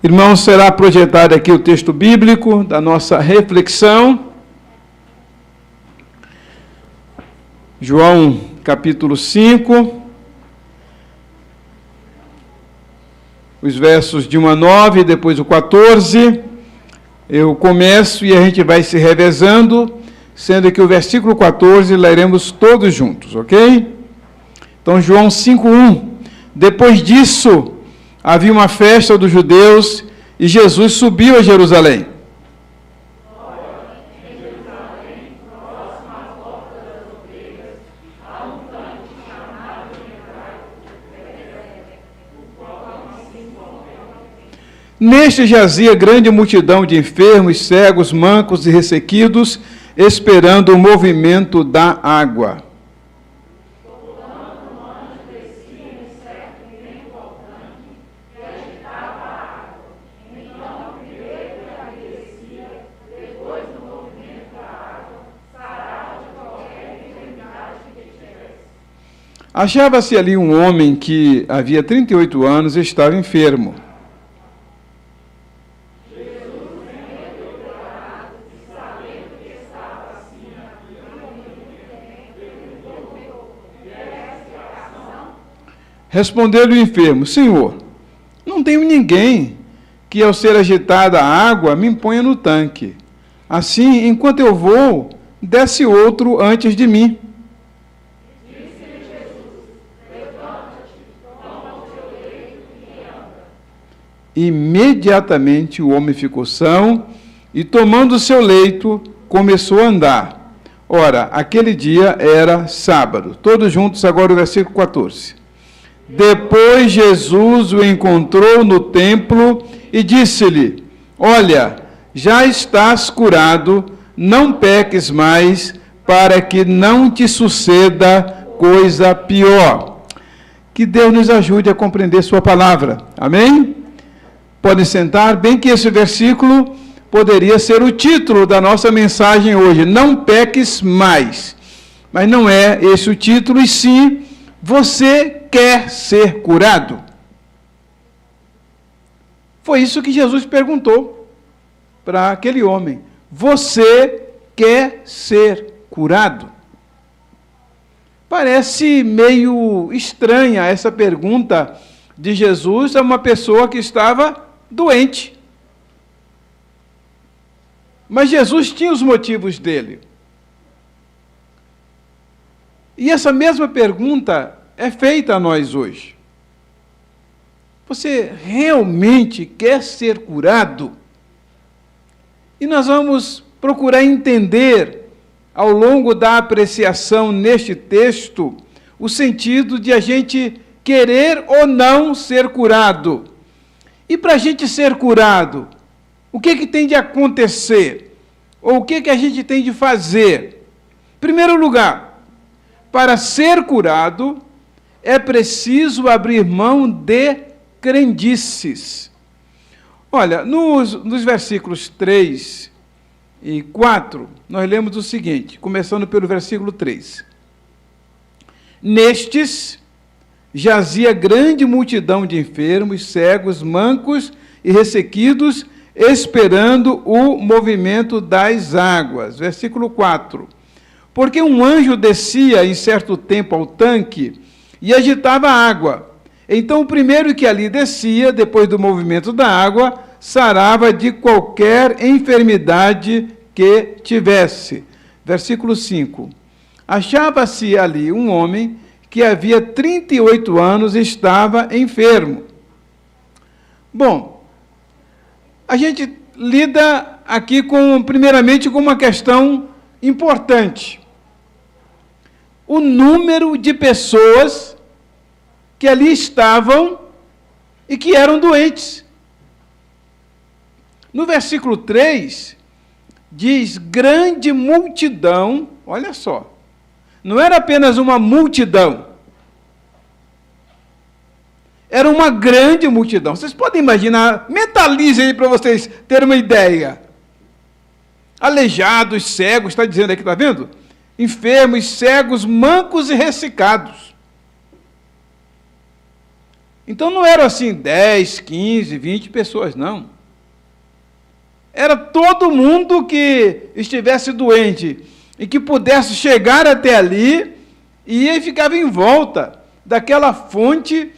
Irmãos, será projetado aqui o texto bíblico da nossa reflexão. João, capítulo 5, os versos de 1 a 9, depois o 14. Eu começo e a gente vai se revezando, sendo que o versículo 14 leremos todos juntos, ok? Então, João 5:1. Depois disso, havia uma festa dos judeus e Jesus subiu a Jerusalém. Neste jazia grande multidão de enfermos, cegos, mancos e ressequidos, esperando o movimento da água. Achava-se ali um homem que havia 38 anos e estava enfermo. Respondeu-lhe o enfermo: Senhor, não tenho ninguém que, ao ser agitada a água, me ponha no tanque. Assim, enquanto eu vou, desce outro antes de mim. Imediatamente o homem ficou são e, tomando o seu leito, começou a andar. Ora, aquele dia era sábado. Todos juntos agora o versículo 14. Depois Jesus o encontrou no templo e disse-lhe: Olha, já estás curado, não peques mais, para que não te suceda coisa pior. Que Deus nos ajude a compreender sua palavra. Amém? Podem sentar, bem que esse versículo poderia ser o título da nossa mensagem hoje, não peques mais. Mas não é esse o título, e sim, você quer ser curado? Foi isso que Jesus perguntou para aquele homem. Você quer ser curado? Parece meio estranha essa pergunta de Jesus a uma pessoa que estava doente. Mas Jesus tinha os motivos dele. E essa mesma pergunta é feita a nós hoje. Você realmente quer ser curado? E nós vamos procurar entender, ao longo da apreciação neste texto, o sentido de a gente querer ou não ser curado. E para a gente ser curado, o que tem de acontecer? Ou o que a gente tem de fazer? Em primeiro lugar, para ser curado, é preciso abrir mão de crendices. Olha, nos versículos 3 e 4, nós lemos o seguinte, começando pelo versículo 3. Nestes jazia grande multidão de enfermos, cegos, mancos e ressequidos, esperando o movimento das águas. Versículo 4. Porque um anjo descia em certo tempo ao tanque e agitava a água. Então o primeiro que ali descia, depois do movimento da água, sarava de qualquer enfermidade que tivesse. Versículo 5. Achava-se ali um homem que havia 38 anos e estava enfermo. Bom, a gente lida aqui primeiramente com uma questão importante. O número de pessoas que ali estavam e que eram doentes. No versículo 3, diz grande multidão, olha só, não era apenas uma multidão, era uma grande multidão. Vocês podem imaginar, mentalizem aí para vocês terem uma ideia. Aleijados, cegos, está dizendo aqui, está vendo? Enfermos, cegos, mancos e ressecados. Então não eram assim 10, 15, 20 pessoas, não. Era todo mundo que estivesse doente e que pudesse chegar até ali e ficava em volta daquela fonte,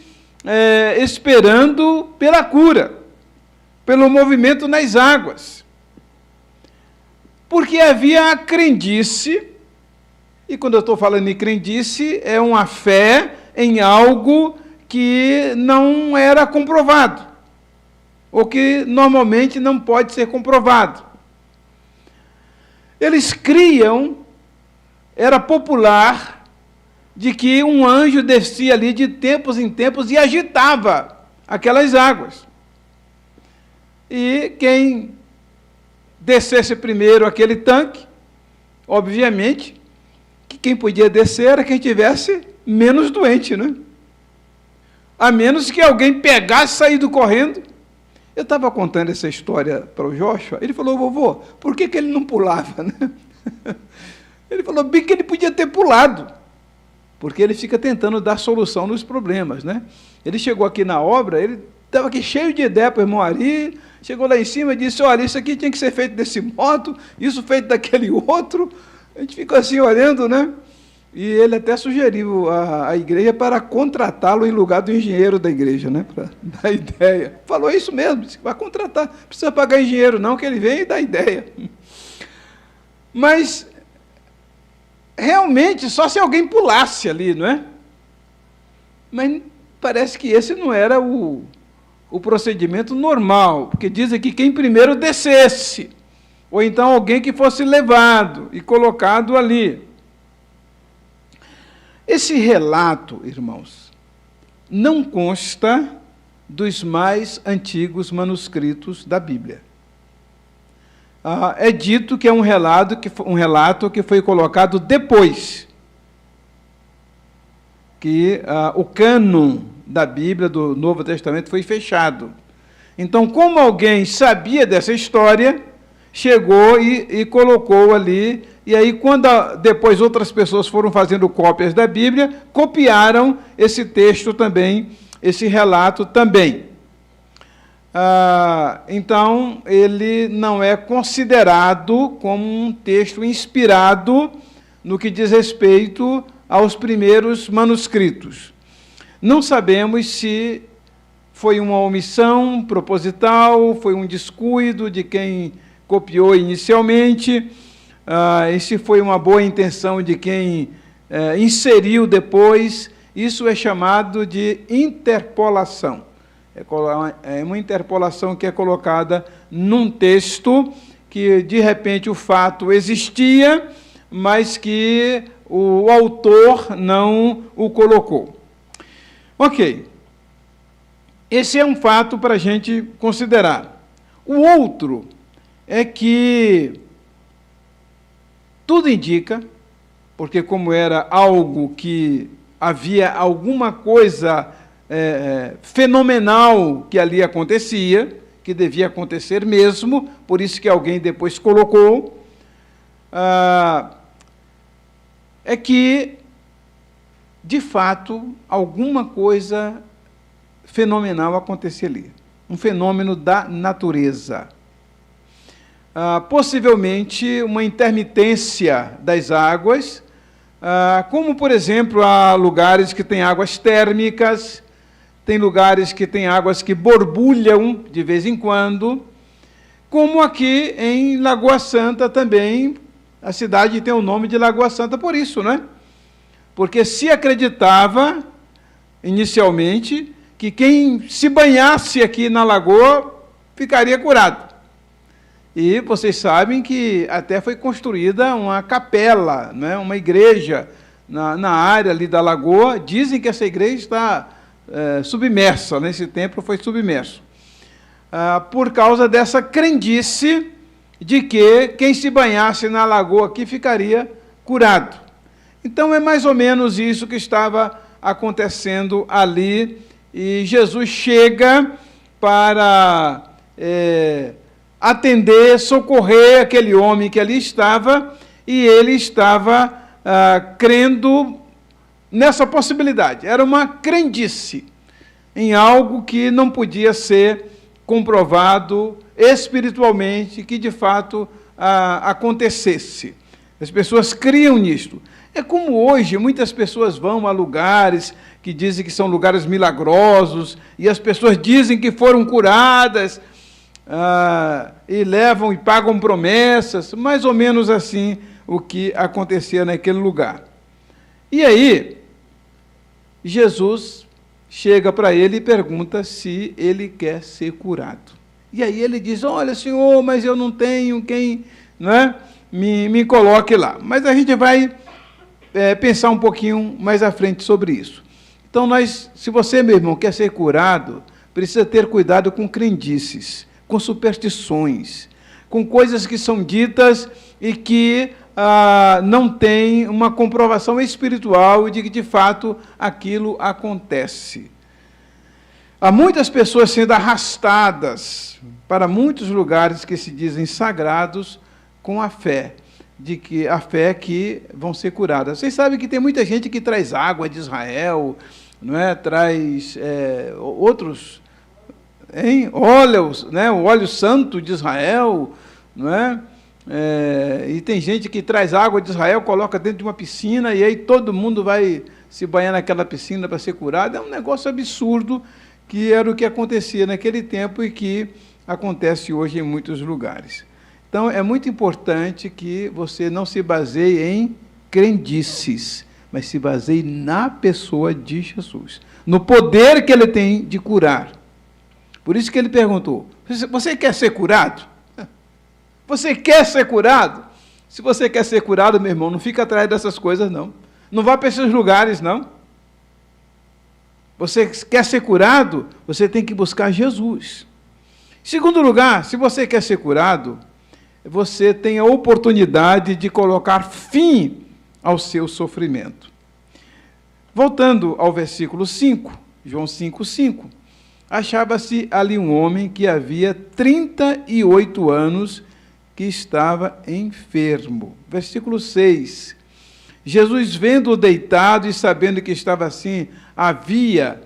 esperando pela cura, pelo movimento nas águas. Porque havia a crendice, e quando eu estou falando em crendice, é uma fé em algo que não era comprovado, ou que normalmente não pode ser comprovado. Eles criam, era popular, de que um anjo descia ali de tempos em tempos e agitava aquelas águas. E quem descesse primeiro aquele tanque, obviamente, que quem podia descer era quem tivesse menos doente, né? A menos que alguém pegasse e saísse correndo. Eu estava contando essa história para o Joshua, ele falou, vovô, por que ele não pulava, né? Ele falou, bem que ele podia ter pulado, porque ele fica tentando dar solução nos problemas, né? Ele chegou aqui na obra, ele estava aqui cheio de ideia para o irmão Ari, chegou lá em cima e disse, olha, isso aqui tinha que ser feito desse modo, isso feito daquele outro. A gente ficou assim olhando, né? E ele até sugeriu a igreja para contratá-lo em lugar do engenheiro da igreja, né? Para dar ideia. Falou isso mesmo, disse, vai contratar, não precisa pagar engenheiro não, que ele vem e dá ideia. Mas, realmente, só se alguém pulasse ali, não é? Mas parece que esse não era o procedimento normal, porque diz aqui quem primeiro descesse, ou então alguém que fosse levado e colocado ali. Esse relato, irmãos, não consta dos mais antigos manuscritos da Bíblia. É dito que é um relato que foi colocado depois que o cânon da Bíblia, do Novo Testamento, foi fechado. Então, como alguém sabia dessa história, chegou e colocou ali, e aí quando depois outras pessoas foram fazendo cópias da Bíblia, copiaram esse texto também, esse relato também. Então, ele não é considerado como um texto inspirado no que diz respeito aos primeiros manuscritos. Não sabemos se foi uma omissão proposital, foi um descuido de quem copiou inicialmente, e se foi uma boa intenção de quem inseriu depois. Isso é chamado de interpolação. É uma interpolação que é colocada num texto que, de repente, o fato existia, mas que o autor não o colocou. Ok. Esse é um fato para a gente considerar. O outro é que tudo indica, porque como era algo que havia alguma coisa fenomenal que ali acontecia, que devia acontecer mesmo, por isso que alguém depois colocou, é que, de fato, alguma coisa fenomenal acontecia ali. Um fenômeno da natureza. Possivelmente uma intermitência das águas, como, por exemplo, há lugares que têm águas térmicas, tem lugares que têm águas que borbulham de vez em quando, como aqui em Lagoa Santa também, a cidade tem o nome de Lagoa Santa por isso, né? Porque se acreditava, inicialmente, que quem se banhasse aqui na lagoa ficaria curado. E vocês sabem que até foi construída uma capela, né, uma igreja na área ali da lagoa. Dizem que essa igreja está submersa, nesse templo foi submerso. Por causa dessa crendice de que quem se banhasse na lagoa aqui ficaria curado. Então é mais ou menos isso que estava acontecendo ali, e Jesus chega para atender, socorrer aquele homem que ali estava, e ele estava crendo nessa possibilidade. Era uma crendice. em algo que não podia ser comprovado espiritualmente, que de fato acontecesse. As pessoas criam nisto. É como hoje, muitas pessoas vão a lugares que dizem que são lugares milagrosos, e as pessoas dizem que foram curadas, e levam e pagam promessas, mais ou menos assim o que acontecia naquele lugar. E aí, Jesus chega para ele e pergunta se ele quer ser curado. E aí ele diz, olha, Senhor, mas eu não tenho quem, né, me coloque lá. Mas a gente vai pensar um pouquinho mais à frente sobre isso. Então, se você, meu irmão, quer ser curado, precisa ter cuidado com crendices, com superstições, com coisas que são ditas e que não tem uma comprovação espiritual de que, de fato, aquilo acontece. Há muitas pessoas sendo arrastadas para muitos lugares que se dizem sagrados com a fé, que vão ser curadas. Vocês sabem que tem muita gente que traz água de Israel, não é? Traz outros óleos, né? O óleo santo de Israel, não é? E tem gente que traz água de Israel, coloca dentro de uma piscina, e aí todo mundo vai se banhar naquela piscina para ser curado. É um negócio absurdo, que era o que acontecia naquele tempo e que acontece hoje em muitos lugares. Então, é muito importante que você não se baseie em crendices, mas se baseie na pessoa de Jesus, no poder que ele tem de curar. Por isso que ele perguntou, você quer ser curado? Você quer ser curado? Se você quer ser curado, meu irmão, não fica atrás dessas coisas, não. Não vá para esses lugares, não. Você quer ser curado? Você tem que buscar Jesus. Em segundo lugar, se você quer ser curado, você tem a oportunidade de colocar fim ao seu sofrimento. Voltando ao versículo 5, João 5:5, achava-se ali um homem que havia 38 anos que estava enfermo. Versículo 6, Jesus, vendo-o deitado e sabendo que estava assim, havia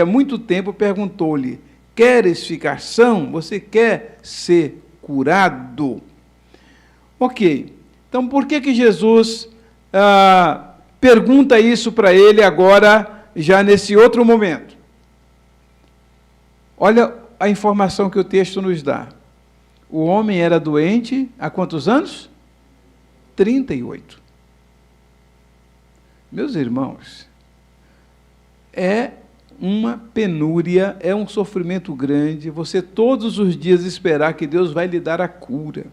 muito tempo, perguntou-lhe, queres ficar são? Você quer ser curado? Ok, então por que Jesus pergunta isso para ele agora, já nesse outro momento? Olha a informação que o texto nos dá. O homem era doente há quantos anos? 38. Meus irmãos, é uma penúria, é um sofrimento grande, você todos os dias esperar que Deus vai lhe dar a cura.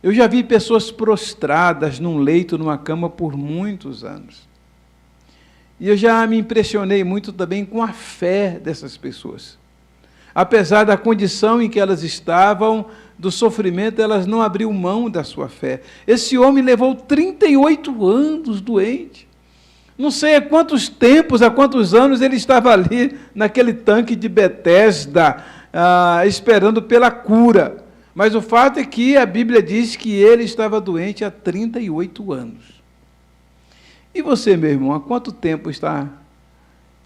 Eu já vi pessoas prostradas num leito, numa cama, por muitos anos. E eu já me impressionei muito também com a fé dessas pessoas. Apesar da condição em que elas estavam, do sofrimento, elas não abriram mão da sua fé. Esse homem levou 38 anos doente. Não sei há quantos tempos, há quantos anos ele estava ali, naquele tanque de Betesda, esperando pela cura. Mas o fato é que a Bíblia diz que ele estava doente há 38 anos. E você, meu irmão, há quanto tempo está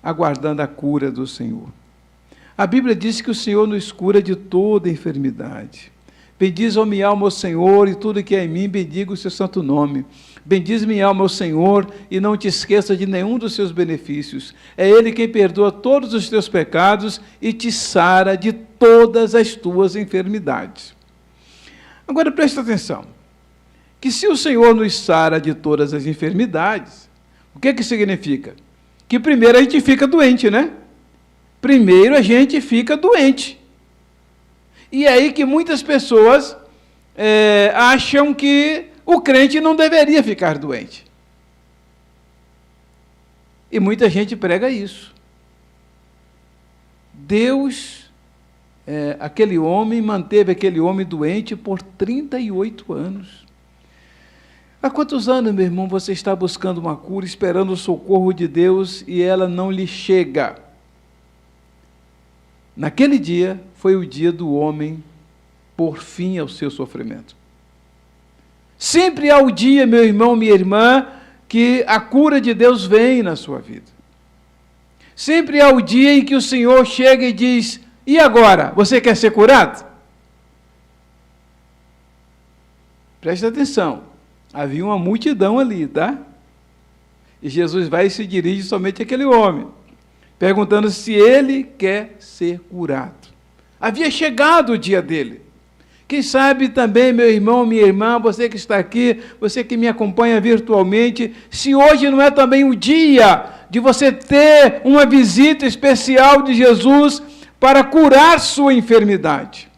aguardando a cura do Senhor? A Bíblia diz que o Senhor nos cura de toda enfermidade. Bendiz, ó minha alma, o Senhor, e tudo que é em mim, bendiga o seu santo nome. Bendiz minha alma, o Senhor, e não te esqueça de nenhum dos seus benefícios. É Ele quem perdoa todos os teus pecados e te sara de todas as tuas enfermidades. Agora, presta atenção, que se o Senhor nos sara de todas as enfermidades, o que significa? Que primeiro a gente fica doente, né? Primeiro a gente fica doente. E é aí que muitas pessoas acham que o crente não deveria ficar doente. E muita gente prega isso. Deus, manteve aquele homem doente por 38 anos. Há quantos anos, meu irmão, você está buscando uma cura, esperando o socorro de Deus e ela não lhe chega? Naquele dia, foi o dia do homem pôr fim ao seu sofrimento. Sempre há o dia, meu irmão, minha irmã, que a cura de Deus vem na sua vida. Sempre há o dia em que o Senhor chega e diz: e agora? Você quer ser curado? Preste atenção. Havia uma multidão ali, tá? E Jesus vai e se dirige somente àquele homem, perguntando se ele quer ser curado. Havia chegado o dia dele. Quem sabe também, meu irmão, minha irmã, você que está aqui, você que me acompanha virtualmente, se hoje não é também o dia de você ter uma visita especial de Jesus para curar sua enfermidade.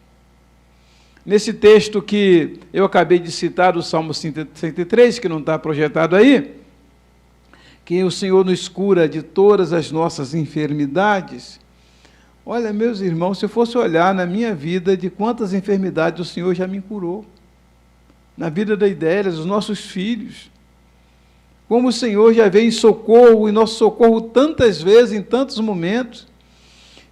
Nesse texto que eu acabei de citar, do Salmo 103, que não está projetado aí, que o Senhor nos cura de todas as nossas enfermidades. Olha, meus irmãos, se eu fosse olhar na minha vida de quantas enfermidades o Senhor já me curou, na vida da Idélia, dos nossos filhos, como o Senhor já veio em socorro, em nosso socorro tantas vezes, em tantos momentos,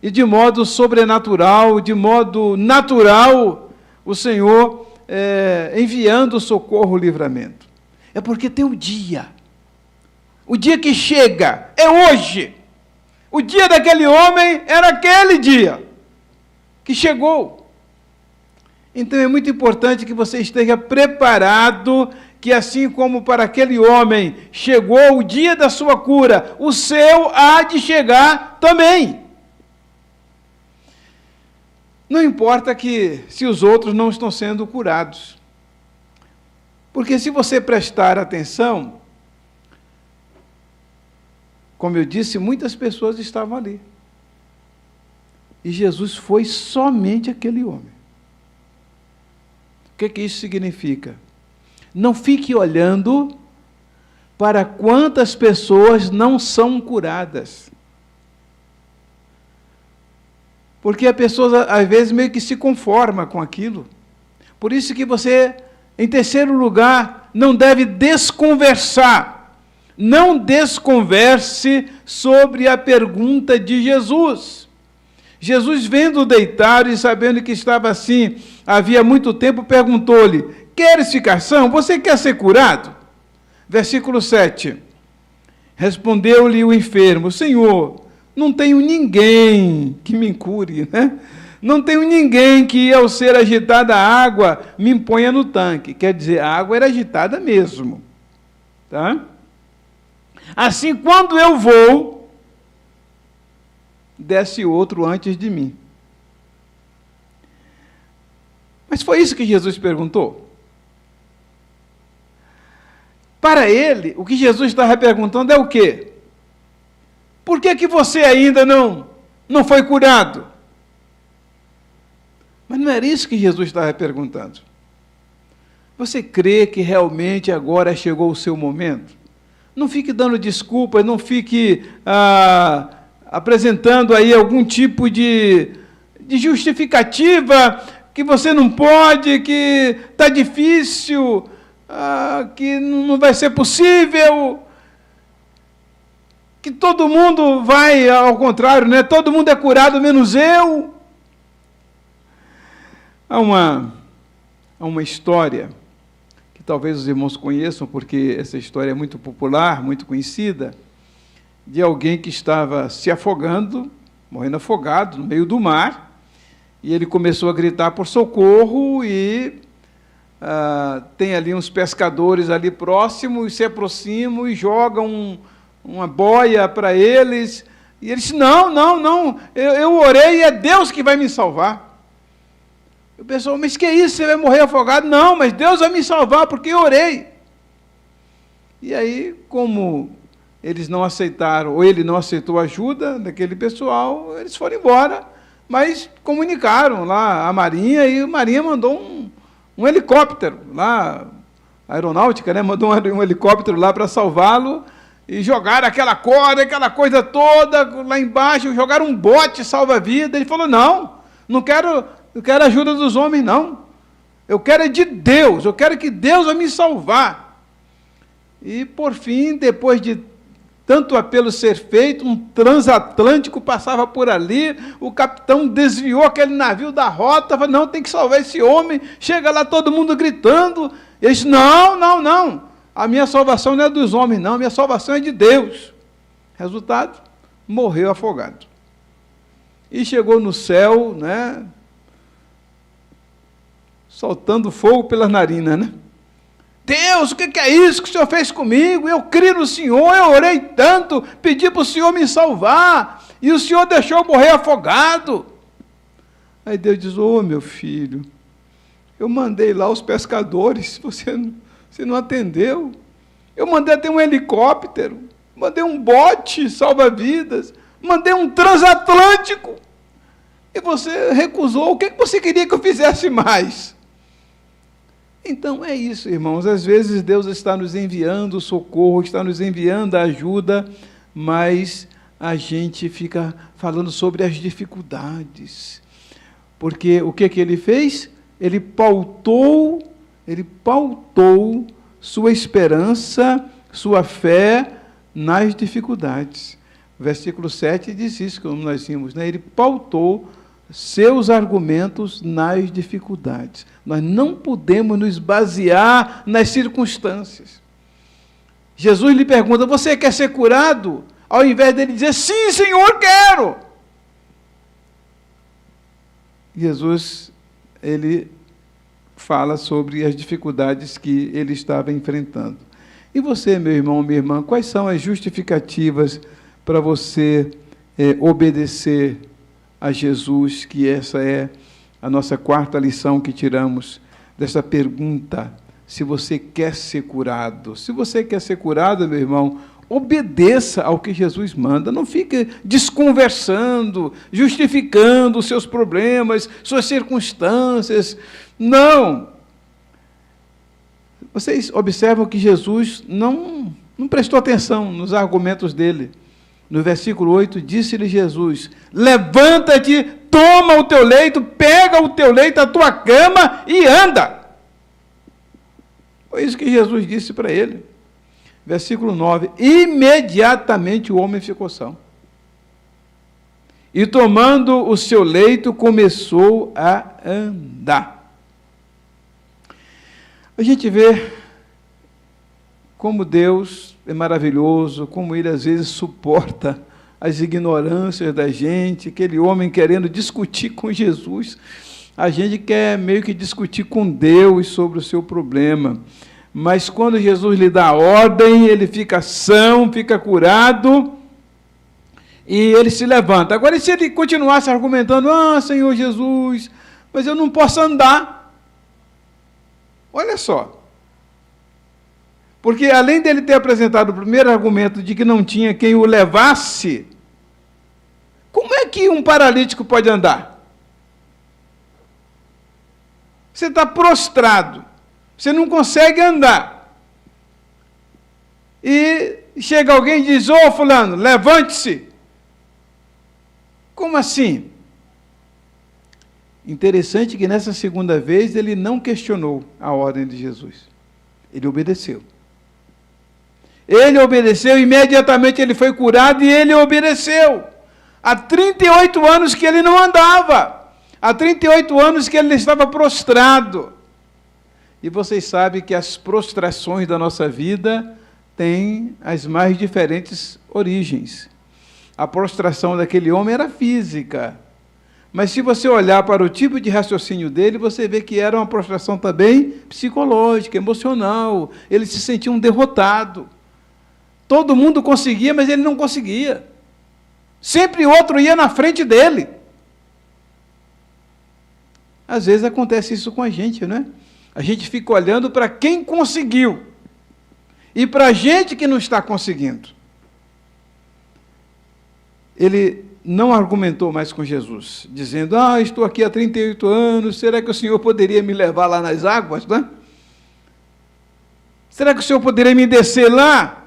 e de modo sobrenatural, de modo natural, o Senhor enviando o socorro, o livramento. É porque tem o dia que chega, é hoje. O dia daquele homem era aquele dia que chegou. Então é muito importante que você esteja preparado, que assim como para aquele homem chegou o dia da sua cura, o seu há de chegar também. Não importa se os outros não estão sendo curados. Porque se você prestar atenção, como eu disse, muitas pessoas estavam ali. E Jesus foi somente aquele homem. O que isso significa? Não fique olhando para quantas pessoas não são curadas. Porque a pessoa, às vezes, meio que se conforma com aquilo. Por isso que você, em terceiro lugar, não deve desconversar. Não desconverse sobre a pergunta de Jesus. Jesus, vendo-o deitado e sabendo que estava assim havia muito tempo, perguntou-lhe: queres ficar são? Você quer ser curado? Versículo 7. Respondeu-lhe o enfermo: Senhor, não tenho ninguém que me cure, né? Não tenho ninguém que, ao ser agitada a água, me ponha no tanque. Quer dizer, a água era agitada mesmo. Tá? Assim, quando eu vou, desce outro antes de mim. Mas foi isso que Jesus perguntou? Para ele, o que Jesus estava perguntando é o quê? Por que você ainda não foi curado? Mas não era isso que Jesus estava perguntando. Você crê que realmente agora chegou o seu momento? Não fique dando desculpas, não fique apresentando aí algum tipo de justificativa que você não pode, que está difícil, que não vai ser possível, que todo mundo vai ao contrário, né? Todo mundo é curado menos eu. Há uma história que talvez os irmãos conheçam, porque essa história é muito popular, muito conhecida, de alguém que estava se afogando, morrendo afogado no meio do mar, e ele começou a gritar por socorro, e tem ali uns pescadores ali próximos, se aproximam e jogam uma boia para eles, e ele disse: não, eu orei e é Deus que vai me salvar. O pessoal: mas que é isso, você vai morrer afogado? Não, mas Deus vai me salvar porque eu orei. E aí, como eles não aceitaram, ou ele não aceitou a ajuda daquele pessoal, eles foram embora, mas comunicaram lá a Marinha, e a Marinha mandou um helicóptero lá, a aeronáutica, né, mandou um helicóptero lá para salvá-lo, e jogaram aquela corda, aquela coisa toda lá embaixo, jogaram um bote salva-vida. Ele falou: não quero a ajuda dos homens, não. Eu quero é de Deus, eu quero que Deus vai me salvar. E, por fim, depois de tanto apelo ser feito, um transatlântico passava por ali, o capitão desviou aquele navio da rota, falou: não, tem que salvar esse homem. Chega lá todo mundo gritando. Ele disse: não, a minha salvação não é dos homens, não, a minha salvação é de Deus. Resultado, morreu afogado. E chegou no céu, né, soltando fogo pelas narinas, né? Deus, o que é isso que o Senhor fez comigo? Eu criei no Senhor, eu orei tanto, pedi para o Senhor me salvar, e o Senhor deixou eu morrer afogado. Aí Deus diz, meu filho, eu mandei lá os pescadores, você não atendeu. Eu mandei até um helicóptero, mandei um bote salva-vidas, mandei um transatlântico, e você recusou. O que você queria que eu fizesse mais? Então é isso, irmãos, às vezes Deus está nos enviando socorro, está nos enviando ajuda, mas a gente fica falando sobre as dificuldades, porque o que ele fez? Ele pautou sua esperança, sua fé nas dificuldades. O versículo 7 diz isso, como nós vimos, né? Ele pautou seus argumentos nas dificuldades. Nós não podemos nos basear nas circunstâncias. Jesus lhe pergunta, você quer ser curado? Ao invés dele dizer, sim, Senhor, quero. Jesus, ele fala sobre as dificuldades que ele estava enfrentando. E você, meu irmão, minha irmã, quais são as justificativas para você obedecer a Jesus, que essa é a nossa quarta lição que tiramos dessa pergunta, se você quer ser curado. Se você quer ser curado, meu irmão, obedeça ao que Jesus manda, não fique desconversando, justificando os seus problemas, suas circunstâncias, não. Vocês observam que Jesus não prestou atenção nos argumentos dele. No versículo 8, disse-lhe Jesus, levanta-te, toma o teu leito, pega o teu leito, a tua cama e anda. Foi isso que Jesus disse para ele. Versículo 9, imediatamente o homem ficou são. E tomando o seu leito, começou a andar. A gente vê como Deus é maravilhoso, como Ele às vezes suporta as ignorâncias da gente, aquele homem querendo discutir com Jesus, a gente quer meio que discutir com Deus sobre o seu problema, mas quando Jesus lhe dá a ordem, ele fica são, fica curado, e ele se levanta. Agora, e se ele continuasse argumentando, Senhor Jesus, mas eu não posso andar? Olha só. Porque, além dele ter apresentado o primeiro argumento de que não tinha quem o levasse, como é que um paralítico pode andar? Você está prostrado, você não consegue andar. E chega alguém e diz, fulano, levante-se. Como assim? Interessante que nessa segunda vez ele não questionou a ordem de Jesus. Ele obedeceu. Ele obedeceu, imediatamente ele foi curado e ele obedeceu. Há 38 anos que ele não andava. Há 38 anos que ele estava prostrado. E vocês sabem que as prostrações da nossa vida têm as mais diferentes origens. A prostração daquele homem era física. Mas se você olhar para o tipo de raciocínio dele, você vê que era uma prostração também psicológica, emocional. Ele se sentia um derrotado. Todo mundo conseguia, mas ele não conseguia. Sempre outro ia na frente dele. Às vezes acontece isso com a gente, né? A gente fica olhando para quem conseguiu e para a gente que não está conseguindo. Ele não argumentou mais com Jesus, dizendo, estou aqui há 38 anos, será que o Senhor poderia me levar lá nas águas, né? Será que o Senhor poderia me descer lá?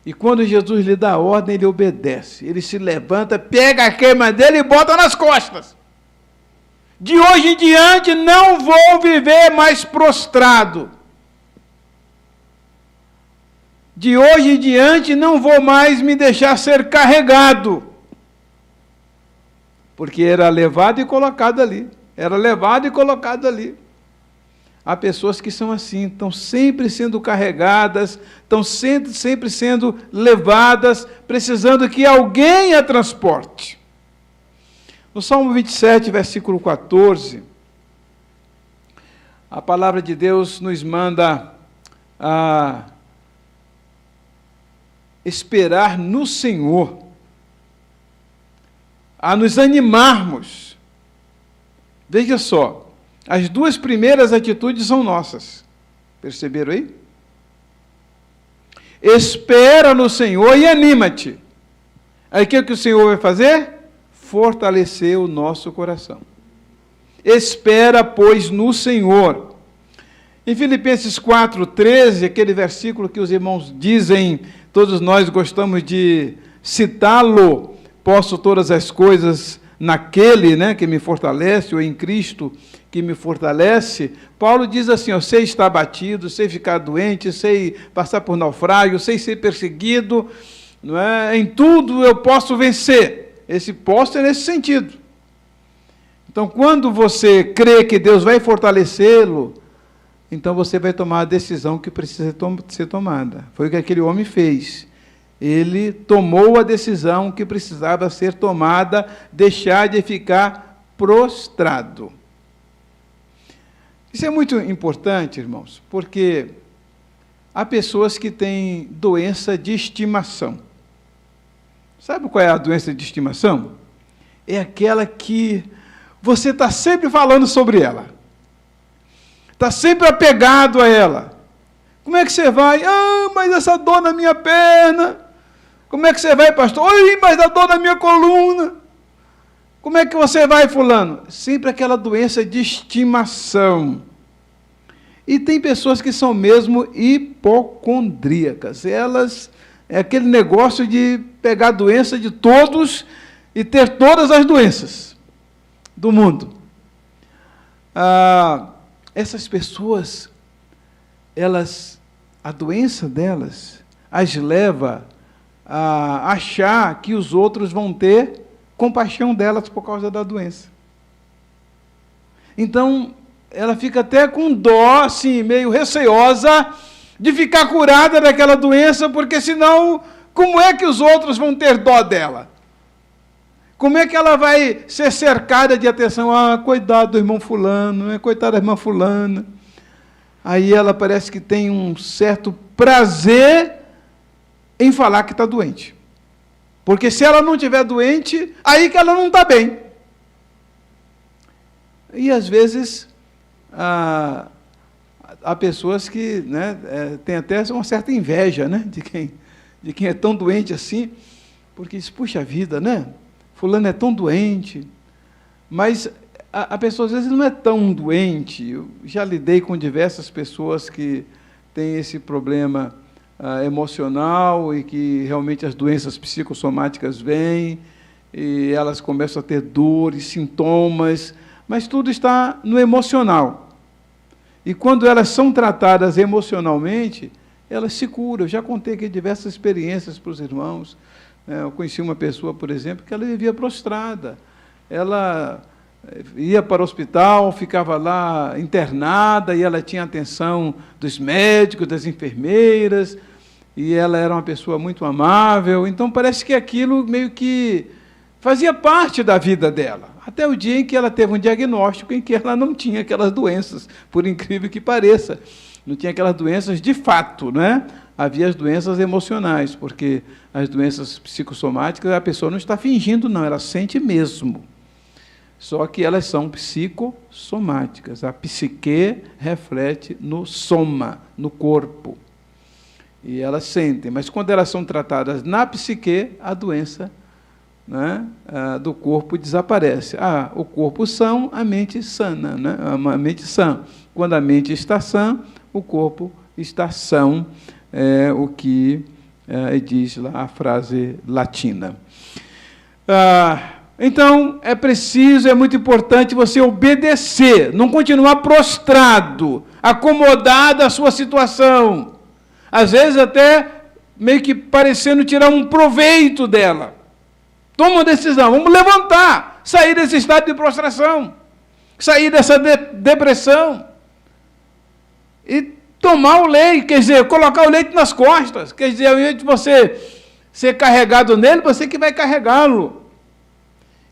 E quando Jesus lhe dá a ordem, ele obedece. Ele se levanta, pega a queima dele e bota nas costas. De hoje em diante, não vou viver mais prostrado. De hoje em diante, não vou mais me deixar ser carregado. Porque era levado e colocado ali. Era levado e colocado ali. Há pessoas que são assim, estão sempre sendo carregadas, estão sempre sendo levadas, precisando que alguém a transporte. No Salmo 27, versículo 14, a palavra de Deus nos manda a esperar no Senhor, a nos animarmos. Veja só, as duas primeiras atitudes são nossas. Perceberam aí? Espera no Senhor e anima-te. Aí o que o Senhor vai fazer? Fortalecer o nosso coração. Espera, pois, no Senhor. Em Filipenses 4:13, aquele versículo que os irmãos dizem, todos nós gostamos de citá-lo, posso todas as coisas naquele, que me fortalece, ou em Cristo que me fortalece. Paulo diz assim, sei estar abatido, sei ficar doente, sei passar por naufrágio, sei ser perseguido, não é? Em tudo eu posso vencer. Esse posso é nesse sentido. Então, quando você crê que Deus vai fortalecê-lo, então você vai tomar a decisão que precisa ser tomada. Foi o que aquele homem fez. Ele tomou a decisão que precisava ser tomada, deixar de ficar prostrado. Isso é muito importante, irmãos, porque há pessoas que têm doença de estimação. Sabe qual é a doença de estimação? É aquela que você está sempre falando sobre ela. Está sempre apegado a ela. Como é que você vai? Mas essa dor na minha perna. Como é que você vai, pastor? Mas a dor na minha coluna. Como é que você vai, fulano? Sempre aquela doença de estimação. E tem pessoas que são mesmo hipocondríacas. Elas, é aquele negócio de pegar a doença de todos e ter todas as doenças do mundo. Essas pessoas, a doença delas as leva a achar que os outros vão ter compaixão delas por causa da doença. Então, ela fica até com dó, assim, meio receosa de ficar curada daquela doença, porque senão, como é que os outros vão ter dó dela? Como é que ela vai ser cercada de atenção? Coitado do irmão fulano, coitada da irmã fulana. Aí ela parece que tem um certo prazer em falar que está doente. Porque se ela não estiver doente, aí que ela não está bem. E às vezes há pessoas que têm até uma certa inveja de quem é tão doente assim, porque diz, puxa vida, fulano é tão doente, mas a pessoa às vezes não é tão doente. Eu já lidei com diversas pessoas que têm esse problema emocional e que realmente as doenças psicossomáticas vêm e elas começam a ter dores, sintomas, mas tudo está no emocional. E quando elas são tratadas emocionalmente, elas se curam. Eu já contei aqui diversas experiências para os irmãos. Eu conheci uma pessoa, por exemplo, que ela vivia prostrada. Ela ia para o hospital, ficava lá internada, e ela tinha atenção dos médicos, das enfermeiras, e ela era uma pessoa muito amável. Então, parece que aquilo meio que fazia parte da vida dela, até o dia em que ela teve um diagnóstico em que ela não tinha aquelas doenças, por incrível que pareça. Não tinha aquelas doenças de fato, Havia as doenças emocionais, porque as doenças psicossomáticas, a pessoa não está fingindo, não, ela sente mesmo. Só que elas são psicossomáticas. A psique reflete no soma, no corpo. E elas sentem, mas quando elas são tratadas na psique, a doença do corpo desaparece. O corpo são, a mente sana, a mente sã. Quando a mente está sã, o corpo está são, o que diz lá a frase latina. Então, é preciso, é muito importante você obedecer, não continuar prostrado, acomodado à sua situação. Às vezes até meio que parecendo tirar um proveito dela. Toma uma decisão, vamos levantar, sair desse estado de prostração, sair dessa depressão. e tomar o leite, quer dizer, colocar o leite nas costas, quer dizer, ao invés de você ser carregado nele, você que vai carregá-lo.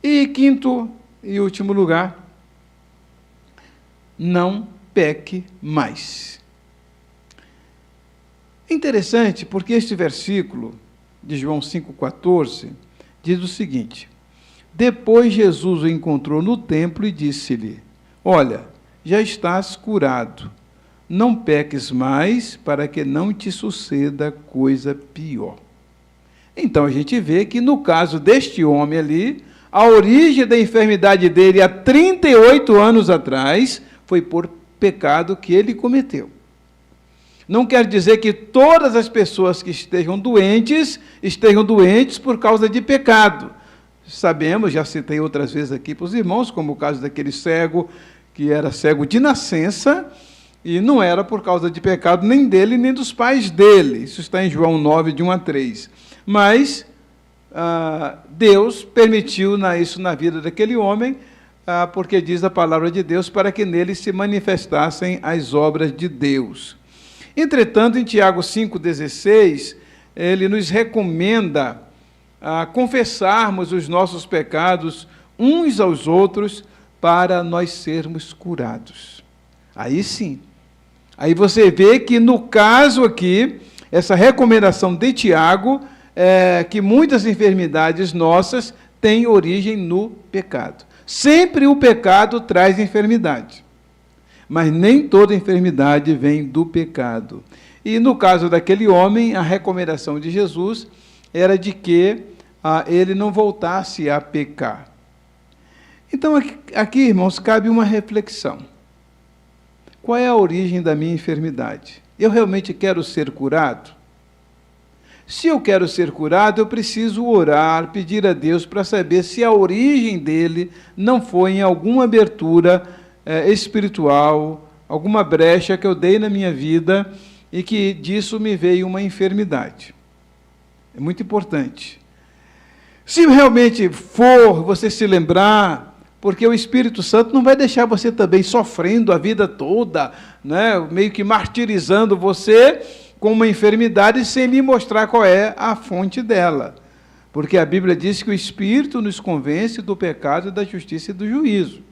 E quinto e último lugar, não peque mais. Interessante, porque este versículo de João 5,14 diz o seguinte: depois Jesus o encontrou no templo e disse-lhe: olha, já estás curado, não peques mais, para que não te suceda coisa pior. Então a gente vê que no caso deste homem ali, a origem da enfermidade dele há 38 anos atrás foi por pecado que ele cometeu. Não quer dizer que todas as pessoas que estejam doentes por causa de pecado. Sabemos, já citei outras vezes aqui para os irmãos, como o caso daquele cego, que era cego de nascença, e não era por causa de pecado nem dele, nem dos pais dele. Isso está em João 9, de 1 a 3. Mas Deus permitiu isso na vida daquele homem, porque diz a palavra de Deus, para que nele se manifestassem as obras de Deus. Entretanto, em Tiago 5,16, ele nos recomenda confessarmos os nossos pecados uns aos outros para nós sermos curados. Aí sim. Aí você vê que, no caso aqui, essa recomendação de Tiago é que muitas enfermidades nossas têm origem no pecado. Sempre o pecado traz enfermidade. Mas nem toda enfermidade vem do pecado. E no caso daquele homem, a recomendação de Jesus era de que ele não voltasse a pecar. Então, aqui, irmãos, cabe uma reflexão. Qual é a origem da minha enfermidade? Eu realmente quero ser curado? Se eu quero ser curado, eu preciso orar, pedir a Deus para saber se a origem dele não foi em alguma abertura espiritual, alguma brecha que eu dei na minha vida e que disso me veio uma enfermidade. É muito importante. Se realmente for você se lembrar, porque o Espírito Santo não vai deixar você também sofrendo a vida toda, né, meio que martirizando você com uma enfermidade sem lhe mostrar qual é a fonte dela. Porque a Bíblia diz que o Espírito nos convence do pecado, da justiça e do juízo.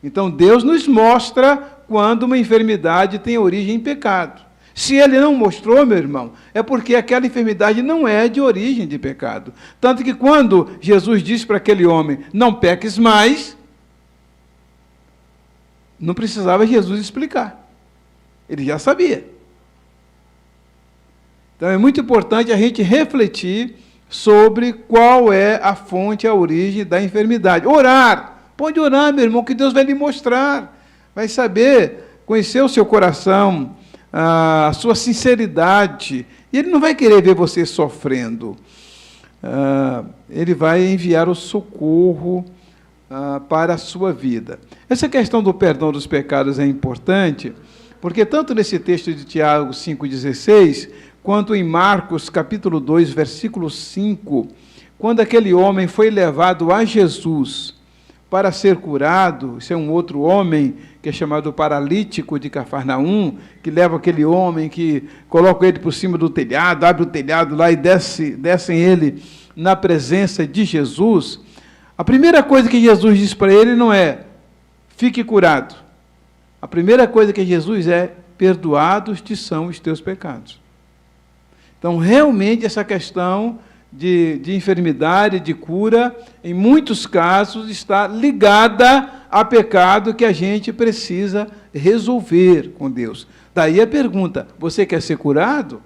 Então, Deus nos mostra quando uma enfermidade tem origem em pecado. Se Ele não mostrou, meu irmão, é porque aquela enfermidade não é de origem de pecado. Tanto que quando Jesus disse para aquele homem, não peques mais, não precisava Jesus explicar. Ele já sabia. Então, é muito importante a gente refletir sobre qual é a fonte, a origem da enfermidade. Orar. Pode orar, meu irmão, que Deus vai lhe mostrar. Vai saber, conhecer o seu coração, a sua sinceridade. E Ele não vai querer ver você sofrendo. Ele vai enviar o socorro para a sua vida. Essa questão do perdão dos pecados é importante, porque tanto nesse texto de Tiago 5,16, quanto em Marcos, capítulo 2, versículo 5, quando aquele homem foi levado a Jesus para ser curado, isso é um outro homem, que é chamado paralítico de Cafarnaum, que leva aquele homem, que coloca ele por cima do telhado, abre o telhado lá e descem ele na presença de Jesus. A primeira coisa que Jesus diz para ele não é, fique curado. A primeira coisa que Jesus perdoados te são os teus pecados. Então, realmente, essa questão de enfermidade, de cura, em muitos casos, está ligada a pecado que a gente precisa resolver com Deus. Daí a pergunta, você quer ser curado?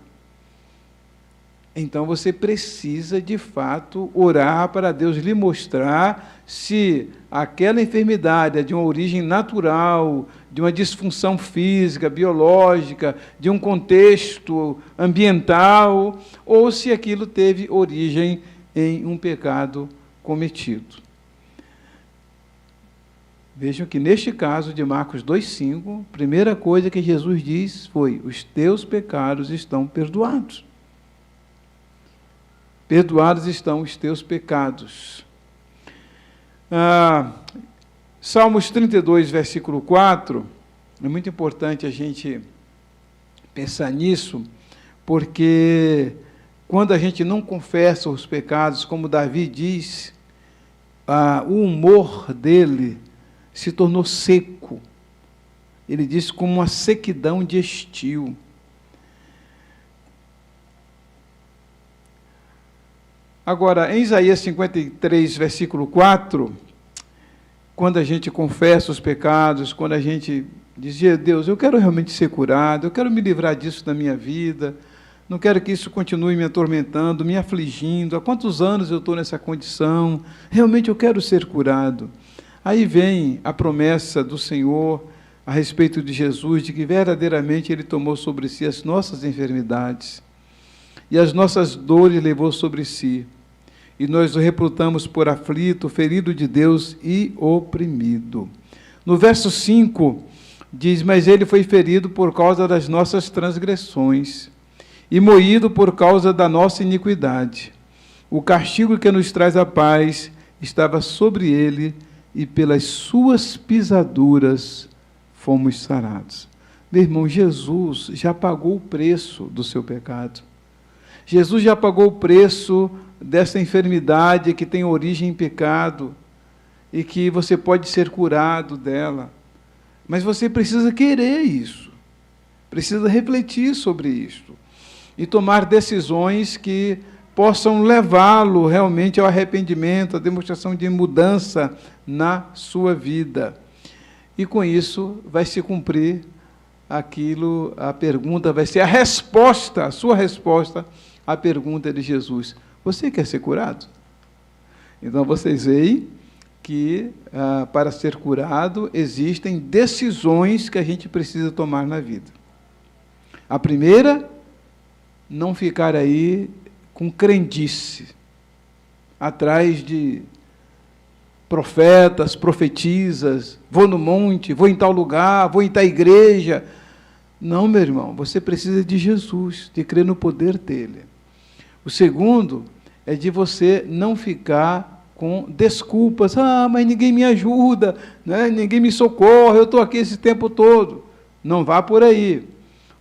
Então você precisa, de fato, orar para Deus lhe mostrar se aquela enfermidade é de uma origem natural, de uma disfunção física, biológica, de um contexto ambiental, ou se aquilo teve origem em um pecado cometido. Vejam que neste caso de Marcos 2,5, a primeira coisa que Jesus diz foi, os teus pecados estão perdoados. Perdoados estão os teus pecados. Salmos 32, versículo 4, é muito importante a gente pensar nisso, porque quando a gente não confessa os pecados, como Davi diz, o humor dele se tornou seco. Ele diz como uma sequidão de estio. Agora, em Isaías 53, versículo 4, quando a gente confessa os pecados, quando a gente diz, Deus, eu quero realmente ser curado, eu quero me livrar disso da minha vida, não quero que isso continue me atormentando, me afligindo, há quantos anos eu estou nessa condição, realmente eu quero ser curado. Aí vem a promessa do Senhor a respeito de Jesus, de que verdadeiramente Ele tomou sobre si as nossas enfermidades, e as nossas dores levou sobre si, e nós o reputamos por aflito, ferido de Deus e oprimido. No verso 5, diz, mas ele foi ferido por causa das nossas transgressões, e moído por causa da nossa iniquidade. O castigo que nos traz a paz estava sobre ele, e pelas suas pisaduras fomos sarados. Meu irmão, Jesus já pagou o preço do seu pecado. Jesus já pagou o preço dessa enfermidade que tem origem em pecado e que você pode ser curado dela. Mas você precisa querer isso, precisa refletir sobre isso e tomar decisões que possam levá-lo realmente ao arrependimento, à demonstração de mudança na sua vida. E com isso vai se cumprir aquilo, a pergunta vai ser a resposta, a sua resposta à pergunta de Jesus. Você quer ser curado? Então, vocês veem que, para ser curado, existem decisões que a gente precisa tomar na vida. A primeira, não ficar aí com crendice, atrás de profetas, profetisas, vou no monte, vou em tal lugar, vou em tal igreja. Não, meu irmão, você precisa de Jesus, de crer no poder dele. O segundo é de você não ficar com desculpas. Mas ninguém me ajuda, né? Ninguém me socorre, eu estou aqui esse tempo todo. Não vá por aí.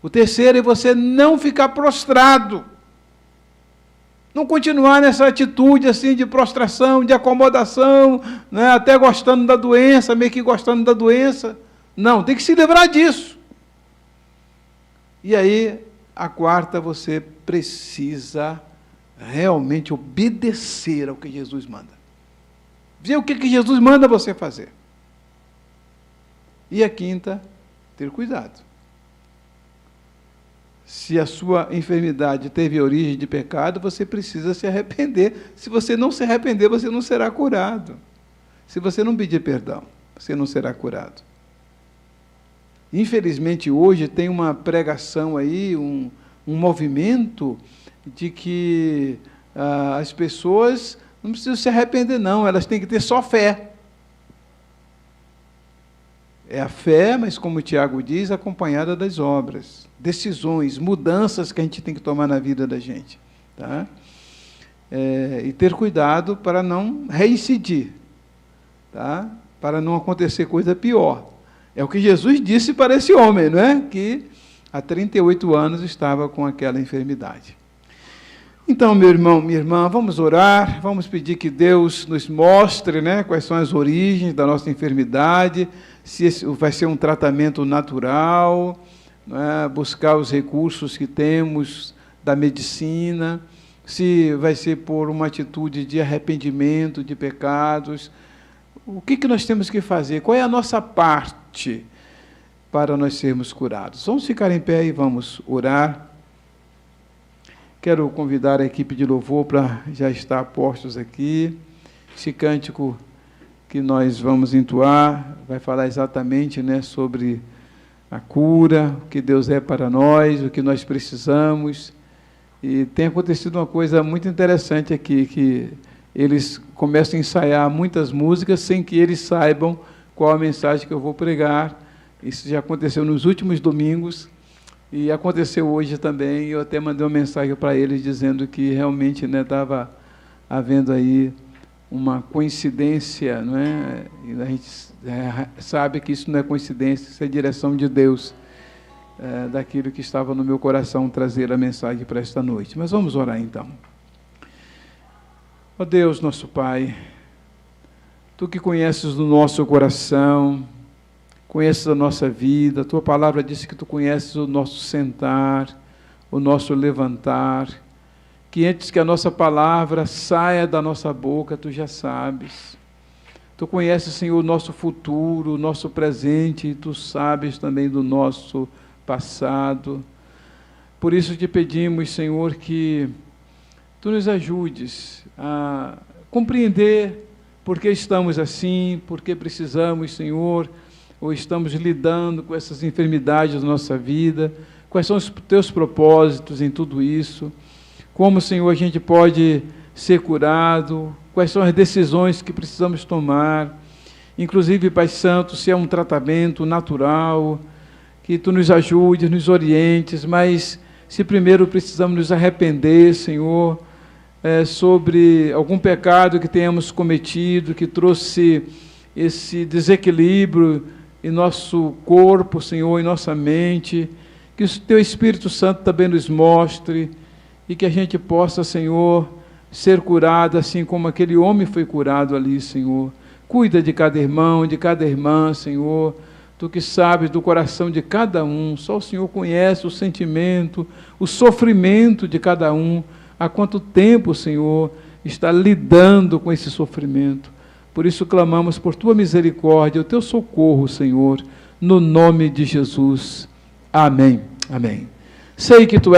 O terceiro é você não ficar prostrado. Não continuar nessa atitude assim de prostração, de acomodação, né? Até gostando da doença, meio que gostando da doença. Não, tem que se livrar disso. E aí, a quarta, você precisa realmente obedecer ao que Jesus manda. Ver o que Jesus manda você fazer. E a quinta, ter cuidado. Se a sua enfermidade teve origem de pecado, você precisa se arrepender. Se você não se arrepender, você não será curado. Se você não pedir perdão, você não será curado. Infelizmente, hoje tem uma pregação aí, um movimento de que as pessoas não precisam se arrepender, não, elas têm que ter só fé. É a fé, mas como o Tiago diz, acompanhada das obras, decisões, mudanças que a gente tem que tomar na vida da gente. Tá? E ter cuidado para não reincidir, tá? Para não acontecer coisa pior. É o que Jesus disse para esse homem, não é? Que há 38 anos estava com aquela enfermidade. Então, meu irmão, minha irmã, vamos orar, vamos pedir que Deus nos mostre, né, quais são as origens da nossa enfermidade, se vai ser um tratamento natural, né, buscar os recursos que temos da medicina, se vai ser por uma atitude de arrependimento de pecados. O que nós temos que fazer? Qual é a nossa parte para nós sermos curados? Vamos ficar em pé e vamos orar. Quero convidar a equipe de louvor para já estar postos aqui. Esse cântico que nós vamos entoar vai falar exatamente, né, sobre a cura, o que Deus é para nós, o que nós precisamos. E tem acontecido uma coisa muito interessante aqui, que eles começam a ensaiar muitas músicas sem que eles saibam qual a mensagem que eu vou pregar. Isso já aconteceu nos últimos domingos. E aconteceu hoje também, eu até mandei uma mensagem para eles dizendo que realmente, né, estava havendo aí uma coincidência, não é? E a gente sabe que isso não é coincidência, isso é direção de Deus. daquilo que estava no meu coração trazer a mensagem para esta noite. Mas vamos orar então. Ó Deus, nosso Pai, Tu que conheces o nosso coração, conheces a nossa vida, a Tua palavra diz que Tu conheces o nosso sentar, o nosso levantar, que antes que a nossa palavra saia da nossa boca, Tu já sabes. Tu conheces, Senhor, o nosso futuro, o nosso presente, e Tu sabes também do nosso passado. Por isso te pedimos, Senhor, que Tu nos ajudes a compreender por que estamos assim, por que precisamos, Senhor, ou estamos lidando com essas enfermidades da nossa vida, quais são os Teus propósitos em tudo isso, como, Senhor, a gente pode ser curado, quais são as decisões que precisamos tomar, inclusive, Pai Santo, se é um tratamento natural, que Tu nos ajudes, nos orientes, mas se primeiro precisamos nos arrepender, Senhor, sobre algum pecado que tenhamos cometido, que trouxe esse desequilíbrio em nosso corpo, Senhor, em nossa mente, que o Teu Espírito Santo também nos mostre e que a gente possa, Senhor, ser curado assim como aquele homem foi curado ali, Senhor. Cuida de cada irmão, de cada irmã, Senhor. Tu que sabes do coração de cada um, só o Senhor conhece o sentimento, o sofrimento de cada um. Há quanto tempo, Senhor, está lidando com esse sofrimento. Por isso clamamos por Tua misericórdia, o Teu socorro, Senhor, no nome de Jesus. Amém. Amém. Sei que Tu